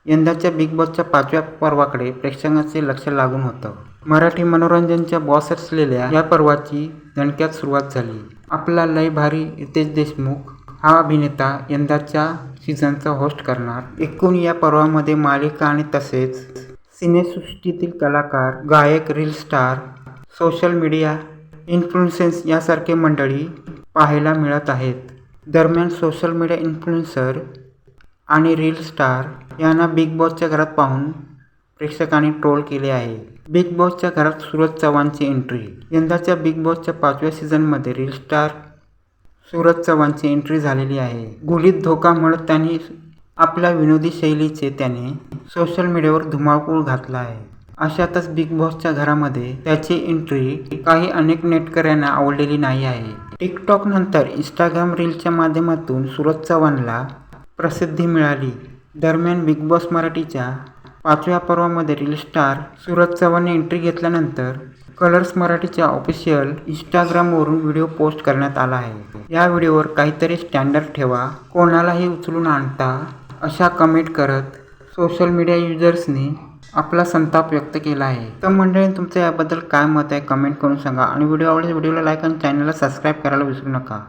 यंदाच्या बिग बॉसच्या 5व्या पर्वाकडे प्रेक्षकांचे लक्ष लागून होतं. मराठी मनोरंजनच्या बॉस असलेल्या या पर्वाची दणक्यात सुरुवात झाली. आपला लय भारी रितेश देशमुख हा अभिनेता यंदाच्या सीझनचा होस्ट करणार. एकूण या पर्वामध्ये मालिका आणि तसेच सिनेसृष्टीतील कलाकार, गायक, reel star, social media influencers यासारखे मंडळी पाहायला मिळत आहेत. दरम्यान सोशल मीडिया इन्फ्लुएन्सर आणि रील स्टार यांना बिग बॉसच्या घरात पाहून प्रेक्षकांनी ट्रोल केले आहे. बिग बॉसच्या घरात सूरज चव्हाणची एंट्री. यंदाच्या बिग बॉसच्या 5व्या सीझनमध्ये रील स्टार सूरज चव्हाणची एंट्री झालेली आहे. गुलीत धोका म्हणत त्यांनी आपल्या विनोदी शैलीचे त्याने सोशल मीडियावर धुमाकूळ घातला आहे. अशातच बिग बॉसच्या घरामध्ये त्याची एंट्री अनेक नेटकऱ्यांना आवडलेली नाही आहे. टिकटॉक नंतर इंस्टाग्राम रीलच्या माध्यमातून सूरज चव्हाणला प्रसिद्धी मिळाली. दरम्यान बिग बॉस मराठीच्या 5व्या पर्वामध्ये रील स्टार सूरज चव्हाणने एंट्री घेतल्यानंतर कलर्स मराठीच्या ऑफिशियल इंस्टाग्रामवरून व्हिडिओ पोस्ट करण्यात आला आहे. या व्हिडिओवर काहीतरी स्टँडर्ड ठेवा, कोणालाही उचलून आणता अशा कमेंट करत सोशल मीडिया युजर्सनी आपला संताप व्यक्त केला आहे. तर मंडळी, तुमचं याबद्दल काय मत आहे कमेंट करून सांगा आणि व्हिडिओ आवडल्यास व्हिडिओला लाईक आणि चॅनलला सबस्क्राईब करायला विसरू नका.